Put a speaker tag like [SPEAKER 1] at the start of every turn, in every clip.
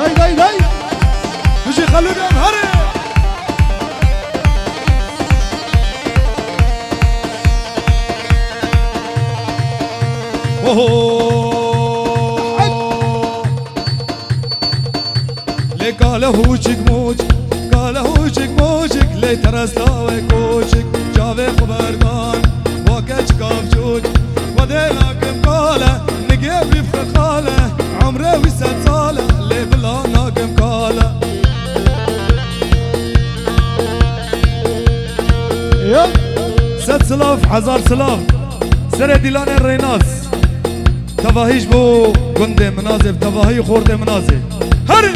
[SPEAKER 1] داي داي داي نجي خلوني أنهاري. لي قاله وجهك موجك قاله وجهك موجك لي ترس لاوي كوجك جاوي خبردان واكج كافجوج وديناكم قاله نقيب بخخاله عمري وست صاله لي بلا ناقم قاله ست سلاف حزار سلاف سر ديلان الريناس تفاهيش بو قندي منازب تفاهي خورد منازب هري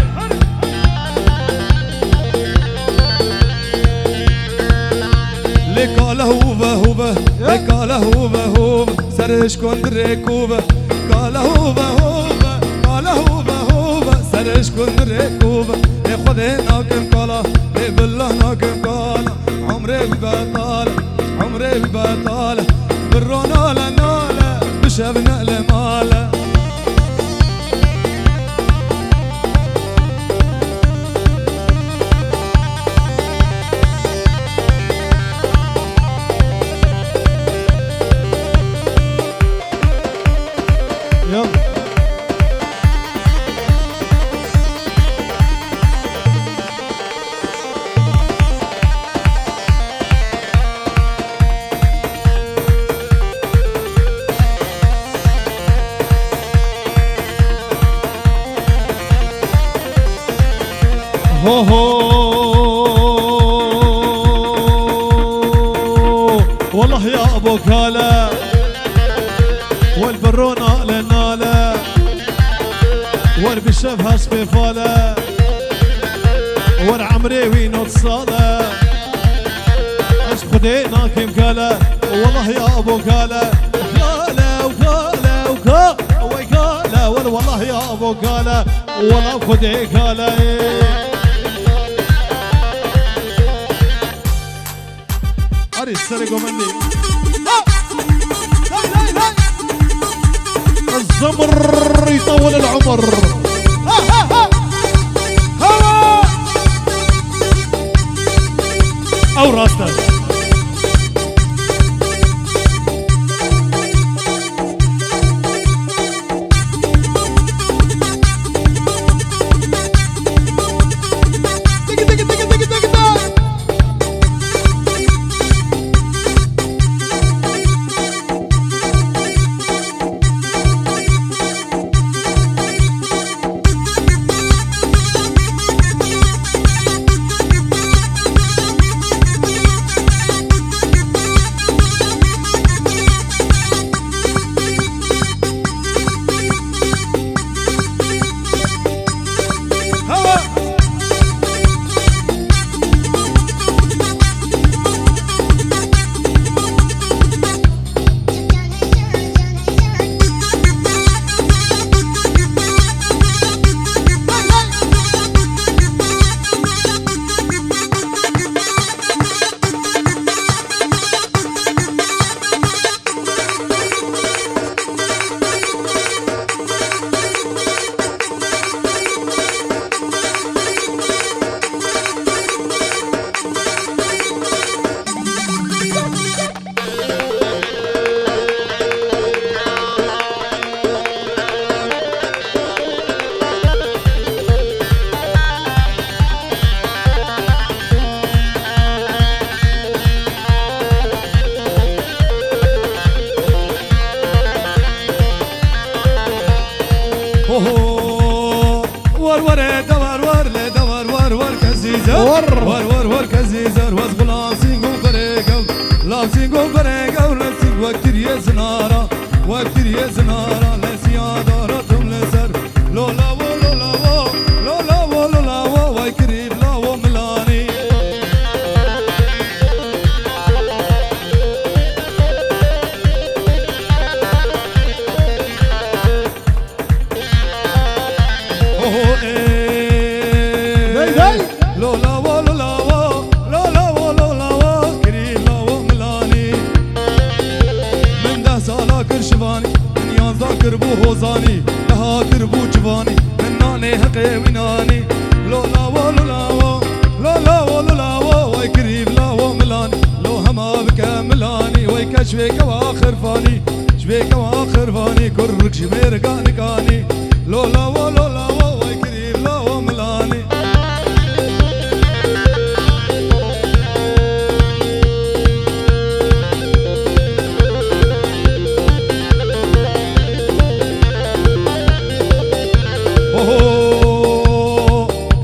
[SPEAKER 1] لقاله هوبه هوبه لقاله هوبه هوبه سرش كند ركوبه قاله هوبه هوبه قاله هوبه هوبه سرش كند ركوبه يا خدي ناكم قاله يا بالله ناكم قاله عمري ببطاله عمري ببطاله بالرونا لناله بشبنا لماله هو والله يا ابو كاله والبرونه لناله والبشف هاسبي فاله والعمريوي نتصاله اش خدينا كيم كاله والله يا ابو كاله كاله وكاله وكاله وكاله والله يا ابو كاله والله خدي كاله السرقوا مني الزمر يطول العمر او راسنا ور كزيزر وزغلا سينغو بريغو لا سينغو بريغو لسيغ وكتير يزنارا وكتير يزنارا لسيادارتهم لسر لولا ولولا و لولا ولولا و وكريب لا وملاني كربو هوزاني لها كربو جواني من ناني حقي وناني كرك جمير كاني كاني لولا ولولا ويكريب لو ملاني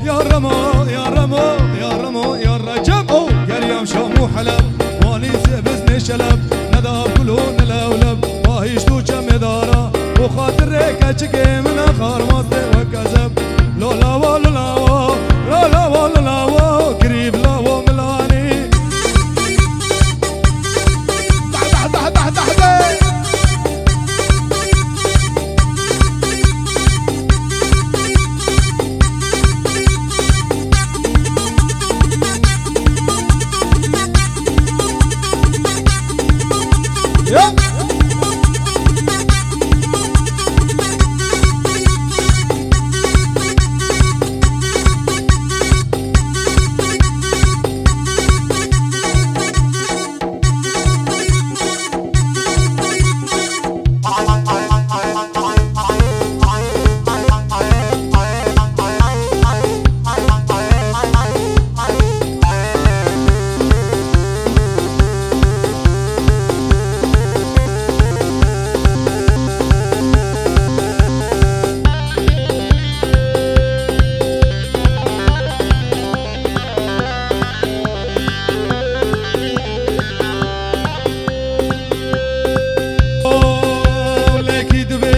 [SPEAKER 1] يا رمو يا رمو يا رمو يا رجب يا اليوم شامو حلب واني بزني شلب نداب كلون الاولب واهيش تو جمدارا وخاطر ريكا من اخر مصدر وكذب لولا ولولا لولا ولولا قريب لو ملاني تح تح تح تح تح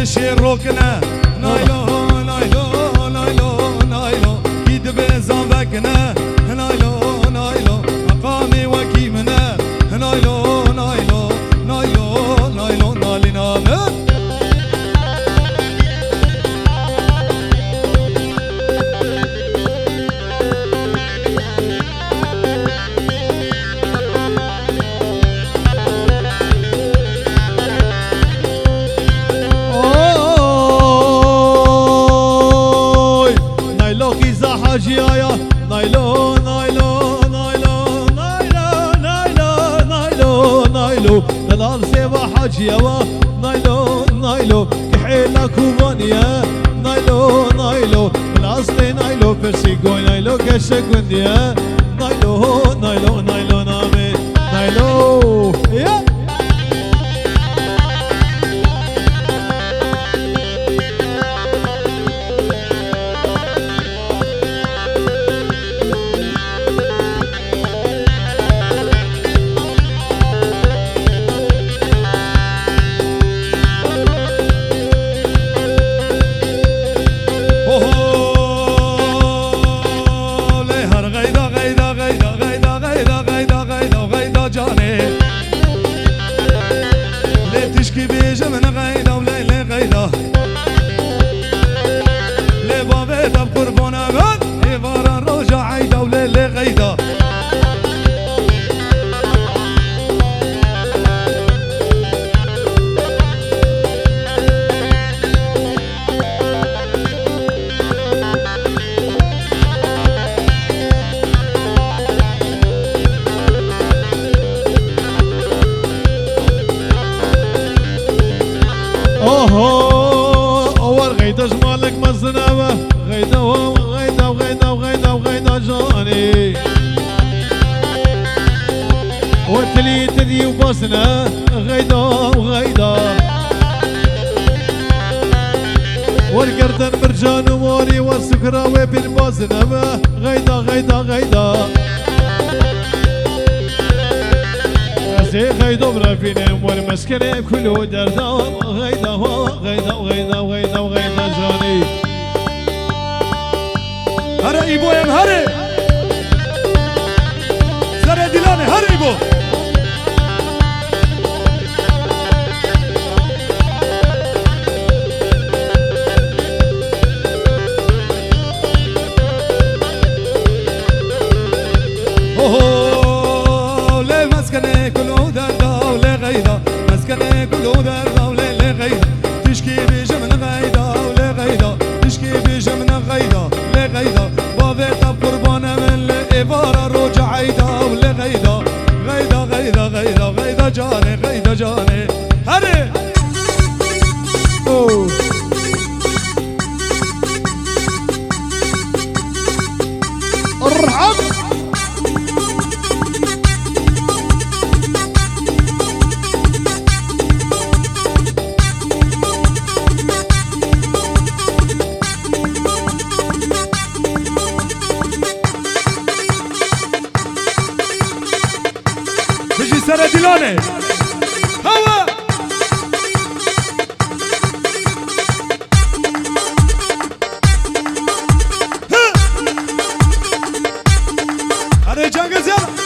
[SPEAKER 1] شيروكنا نايلو نايلو نايلو نايلو كيد بزان بكنا نايلو نايلو مقامي وكيمنا نايلو نايلو نايلو نايلو نالي نامه
[SPEAKER 2] حاجيايا نايلو نايلو نايلو نايلو نايلو نايلو نايلو دلال سيبا حاجياوا نايلو نايلو كحيلا كوبانيا نايلو نايلو بالاصلي نايلو برسيغوي نايلو كشكونديا نايلو نايلو نايلو نامي نايلو يا اول غيدا جمالك مزنابه غيدا وغيدا وغيدا وغيدا وغيدا جاني وتلي تدي وبصنا غيدا وغيدا والقردن مرجان وموري والسكراوي بالبصنا غيدا غيدا غيدا غيدا برافيني والمسكنة كله دردا غيدا غيدا غيدا غيدا غيدا جاني
[SPEAKER 1] هرا إيبو يم هرا زرا ديلاني هرا إيبو ليه مسكنة كله دردا وليه غيدا مسكنة كله دردا وليه غيدا تشكي بيجي من غيدا وليه غيدا تشكي بيجي من غيدا ليه غيدا بابيتا بقربانة من الإبارة روجع عيدا وليه غيدا غيدا غيدا غيدا غيدا جاني غيدا جاني هري داره هوا اره جنگز يلا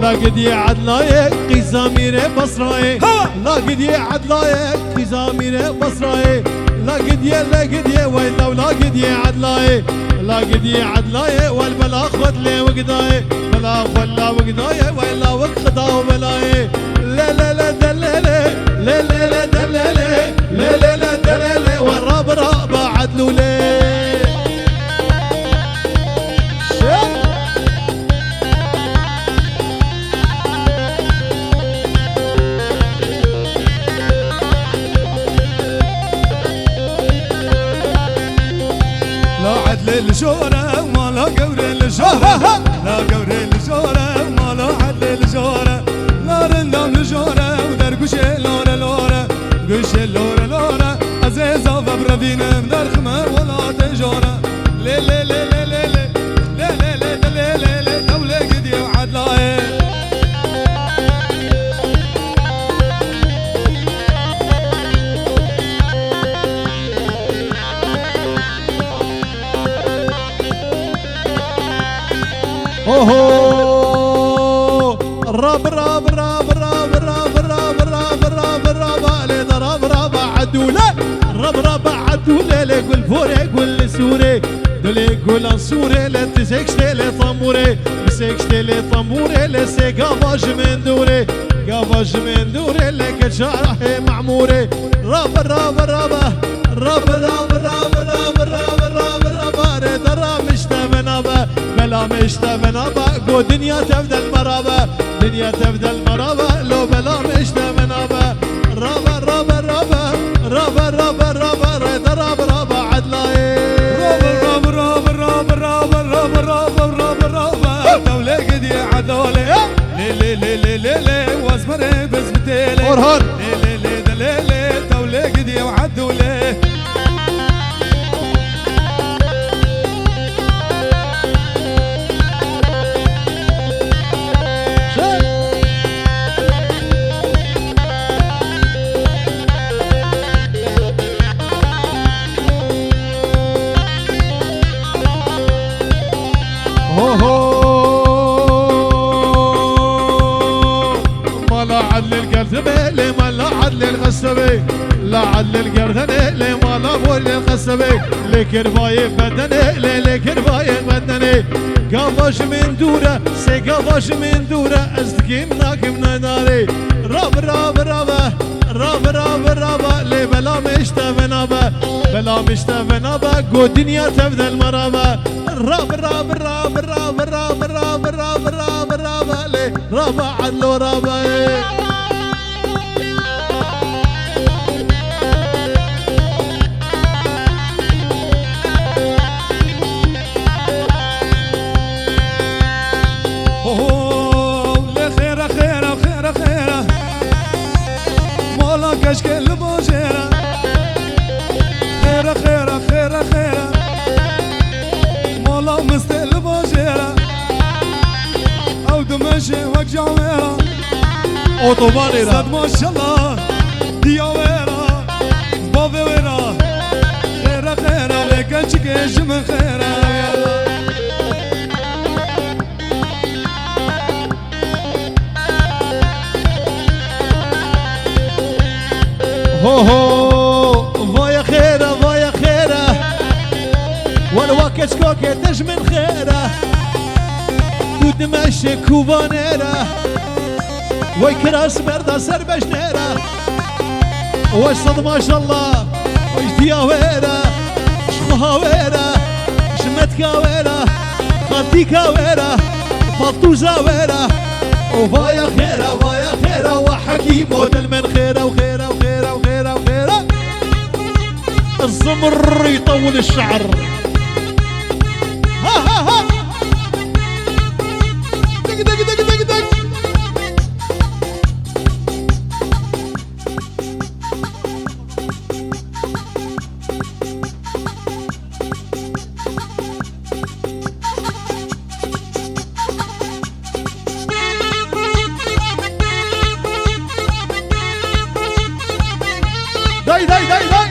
[SPEAKER 2] لاقد يا عدلايك قزامير بصراي لاقد يا عدلايك قزامير بصراي لاقد يا ويلا ولاقد يا عدلاي لاقد يا عدلاي والبلا خذ لي وقداي بلا ولا وقداي ويلا وقدا وبلاي لا لا لا دللي لا لا لا دللي لا لا لا دللي والراب راب عدلو لي
[SPEAKER 1] الجورة ما لا قوري الجورة لا قوري الجورة ما لا عدل الجورة لا رندام الجورة ودرقوشي لورا لورا قوشي لورا لورا عزيزة فبربينا مدار خمار ولا تجورة لي لي لي لي لي لي لي لي لي لي لي دولة قدي وعدلاي
[SPEAKER 2] اوهو راب راب راب راب راب راب راب راب راب علي راب راب عدوله راب راب عدوله لك والفوري قول سوري دولي قول انصوري لا تسكشتي لي طموري مسكشتي لي طموري لا سي قافاج من دوري قافاج من دوري لك شرحي معموري راب راب راب راب راب راب راب راب راب راب راب مشتمنابه بلا مشتمنابه قو دنيا تبدا المرابه دنيا تبدا المرابه لو بلا مشتمنابه رابا رابا رابا رابا رابا رابا ريد رابا رابا عدلاي
[SPEAKER 1] رابا رابا رابا رابا رابا رابا رابا رابا دولة قدي عدولي لي لي لي لي لي لي واسمري بزبتيلي
[SPEAKER 2] أورهان
[SPEAKER 1] لي لي لي دليلي دولة قدي وعدولي
[SPEAKER 2] لي ما لا عدل الغسبي لا عدل القردني لي ما لا بول الغسبي لكرباي بدني لي لكرباي بدني قافاش من دوره سي قافاش من دوره ازدقي مناك من ناري راب راب راب راب راب راب لي بلا مشتفنابه بلا مشتفنابه قو دنيا تبدا المرابه راب راب راب راب راب راب راب راب راب لي راب عدل ورابه
[SPEAKER 1] كشكل بوجيرة خيرة خيرة خيرة خيرة مولا مستقل بوجيرة او دمشي وك جاويرة
[SPEAKER 2] اوتوباني را
[SPEAKER 1] صد ما شاء الله دياويرة بابي ويرة خيرة خيرة ويكشك جمن خيرة
[SPEAKER 2] هو هو فايا خيرة فايا خيرة والواكش كوكي تج من خيرة دود ماشي كوبانيرة ويكراس مردا سربش نيرة وصد ما شاء الله وجديا ويرة شخوها ويرة شمتكا ويرة خالتيكا ويرة فطوزا ويرة وفايا خيرة فايا خيرة وحكيم ودل من خيرة وخيرة وخيرة وخيرة وخيرة الزمر يطول الشعر ها ها ها دق دق دق دق دق داي داي داي داي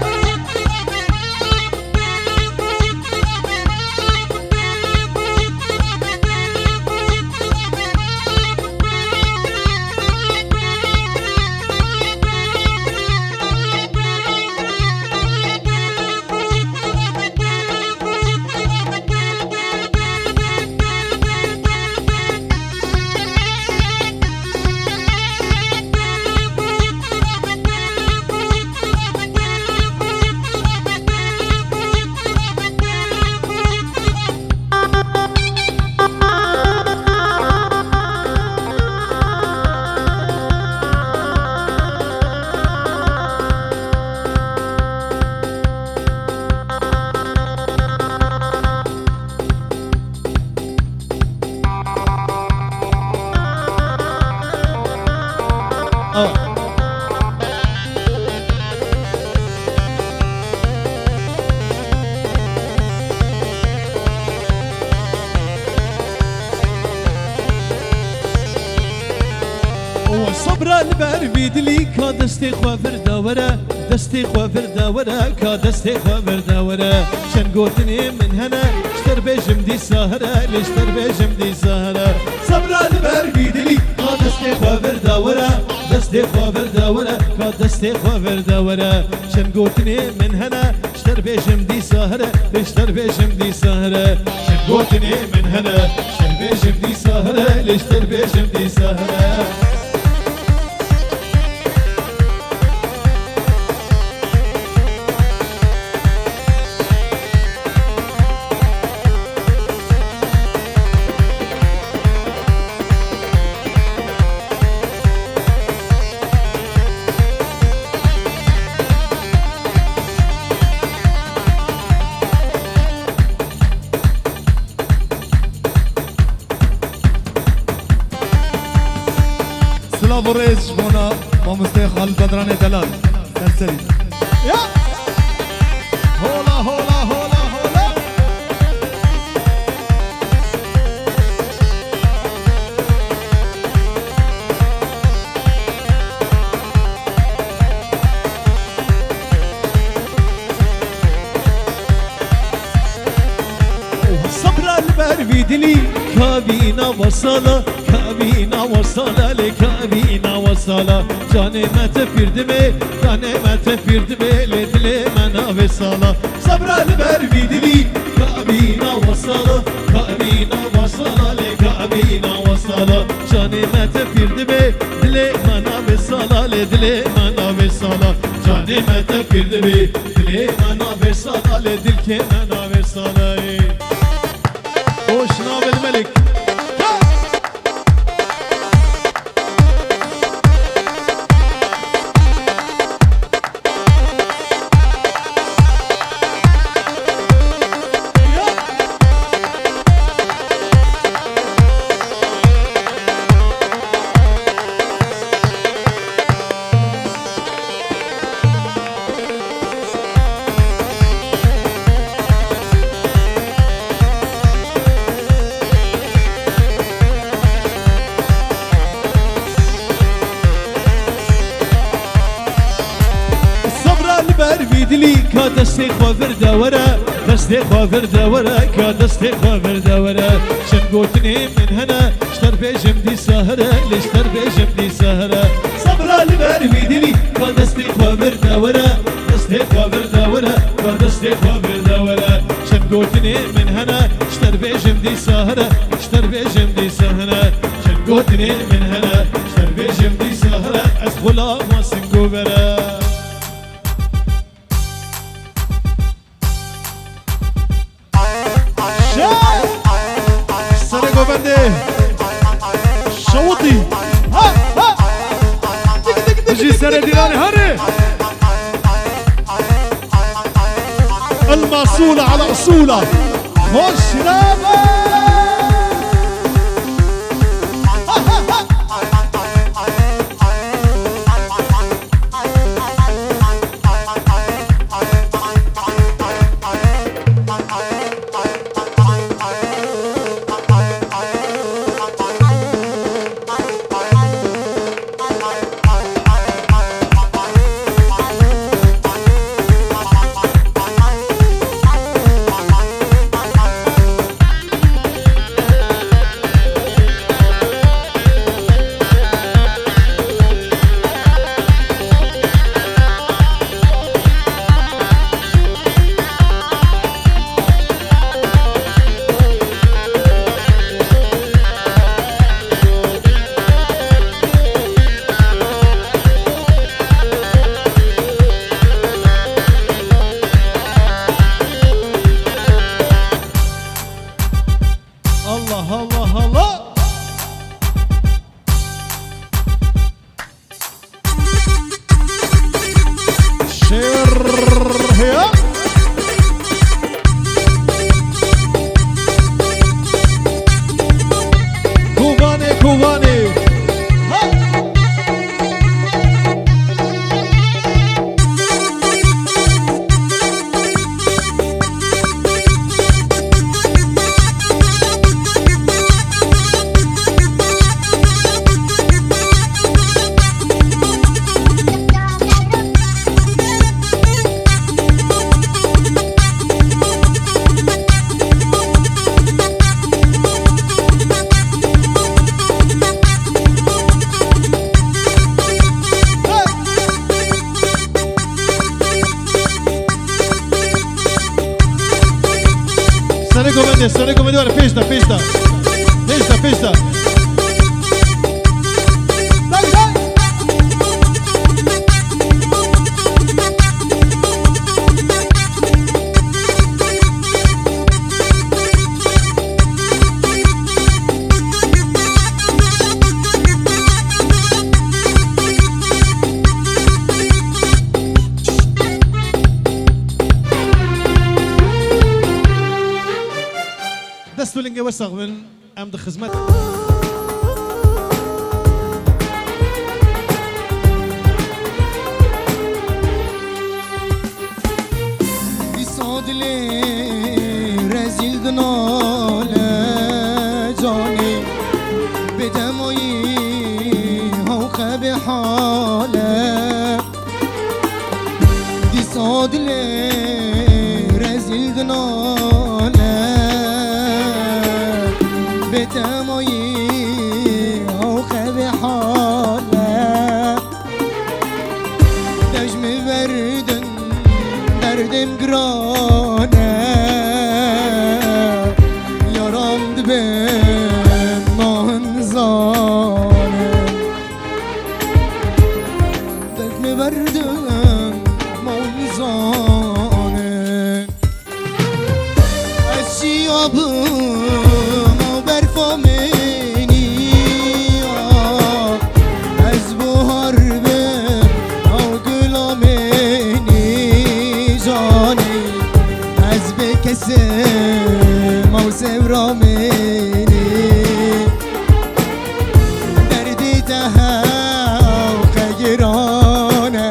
[SPEAKER 2] صبر البر بيدلي كدستي خوافر دورة دستي خوافر دورة كدستي خوافر دورة شن قوتني من هنا اشتر بيجم دي سهرة لاشتر بيجم دي سهرة صبر البر بيدلي كدستي خوافر دورة دستي خوافر دورة كدستي خوافر دورة شن قوتني من هنا اشتر بيجم دي سهرة لاشتر بيجم دي سهرة شن قوتني من هنا اشتر بيجم دي سهرة لاشتر بيجم دي سهرة
[SPEAKER 1] سلام الرئيس شبونا ومستيخ البدراني دلال سلسلي
[SPEAKER 2] يا هولا هولا هولا هولا صبر البر بيدلي كابينا وصلا كابينا وصلا لكابينا وصلا جاني ما تفردمي جاني ما تفردمي لدلي منا وصلا صبر البر بيدلي كابينا وصلا كابينا وصلا لكابينا وصلا جاني ما تفردمي دلي منا وصلا لدلي منا وصلا جاني ما تفردمي دلي منا وصلا لدلك منا وصلا وشناب الملك دلی که دستی خوا ورده وره دستی خوا ورده وره که دستی خوا ورده وره شن گوتنی من هنه شتر بیجم دی سهره لشتر بیجم دی سهره صبرا لبر وی دلی که دستی خوا ورده وره دستی خوا ورده وره که دستی خوا ورده وره شن گوتنی من هنه شتر بیجم دی سهره شتر بیجم دی سهره شن گوتنی من هنه شتر بیجم دی سهره از غلام و سنگو بره سر گوبنده شوطي ها ها
[SPEAKER 1] تجي سر ديراني هري
[SPEAKER 2] المأصولة على أصولة خش رابع Sarei comedore, festa, festa, festa, festa. Dai, dai. دستو لنجي وسخ من أمد خدمت
[SPEAKER 3] بصاد لي رزيل دناله جاني بدموي هوخ بحاله بصاد لي رزيل دناله بدموي هوخ بحاله دجم بردن دردم گرانه یارم دبم مانزانه دجم بردن مانزانه از شیابم و برفامنی از بهار بم و گلامنی جانی از بکسم و سورامنی دردی تهو خیرانه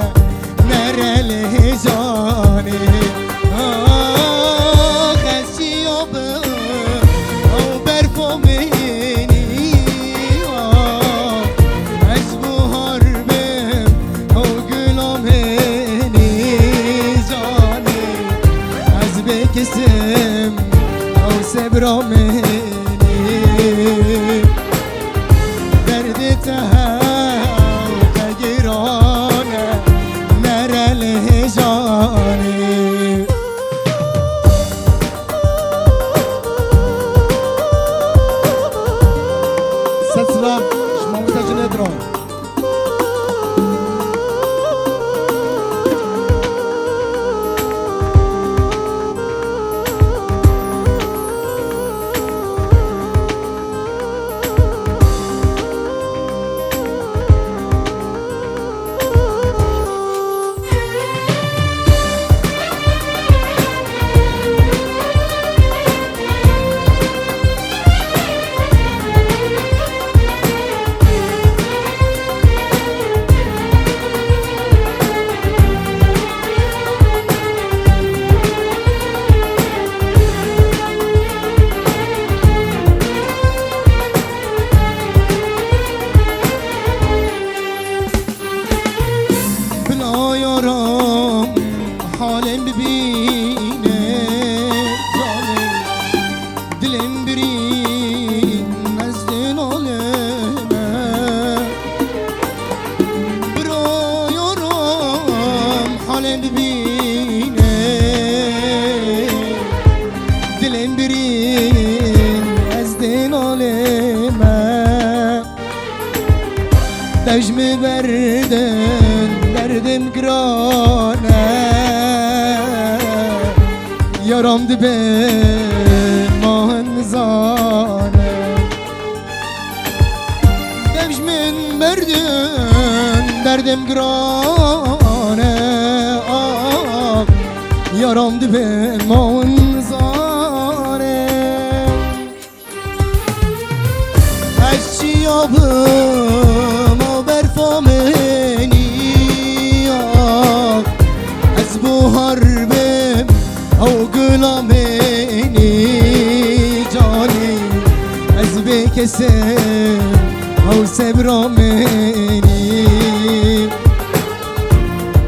[SPEAKER 3] نرل هجانه خشیابم و حالم ببینه دلم برین از دنالمه دژم بردن دردم گرانه یارم دبه ماهن زانه دژم بردن دردم گرانه یارم دبه ماهن زانه از چی یابم و برفامنی از بوهر بم او گلامنی جانی از بکسم او سبرامنی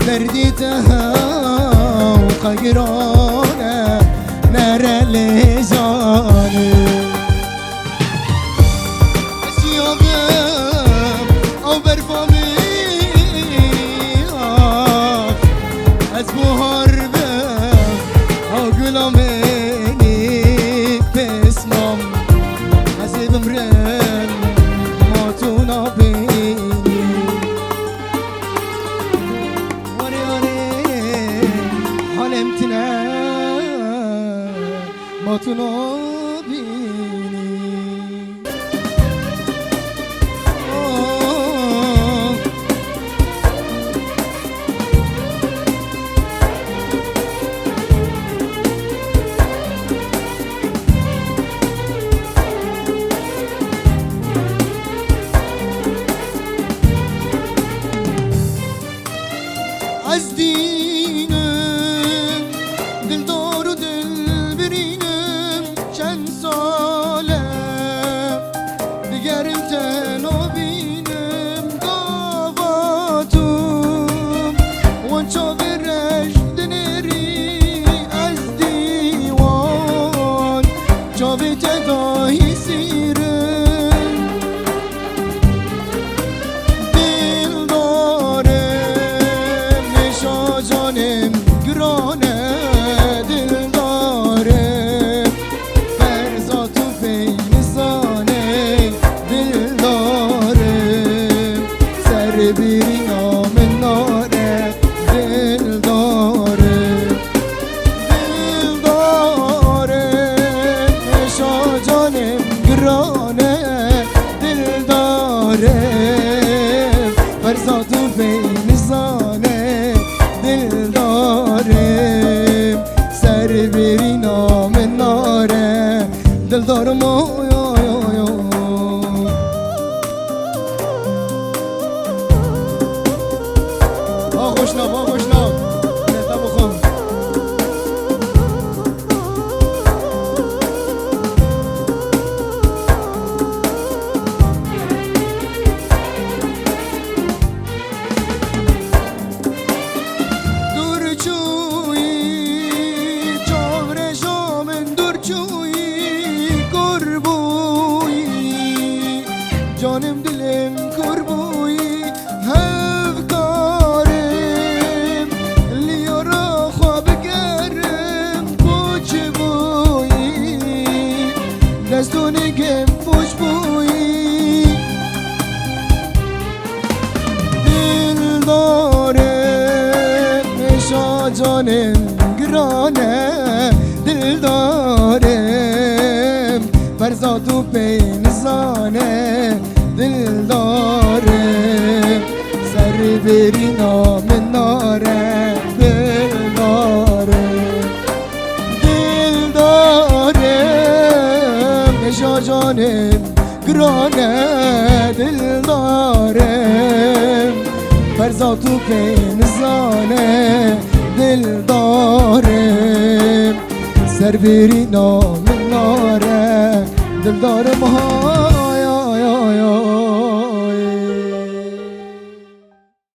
[SPEAKER 3] دردی تها و قگرانه نره لجانه او برفامی از بوهر بم او گلامنی پسمام از بمرن ما تو نبینی آره آره حالم تنه ما تو نبینی از دینم دلدار و دل برینم چند ساله دیگرم تنها بینم گاواتم وانچا برش دنری از دیوان چاوی تداهی سیرم جانم گرانه دلدارم فرزات و فیزانه دلدارم سر بیری نام ناره دلدارم دلدارم نشا جانم گرانه دلدارم فرزات و فیزانه دلدارم سر بری نام ناره دلدارم آغوشنام آغوشنام نتا بخون جانم دلم کربویی هفکارم لیارا خواب گرم پوچ بویی دستونگم پوچ بویی دلدارم نشا جانم گرانه دلدارم فرزاد و پینزانه دلدارم سر بری نام ناره دلدارم دلدارم نشا جانم گرانه دلدارم فرزاد و پینزانه دلدارم سر بری نام ناره دلدارم ها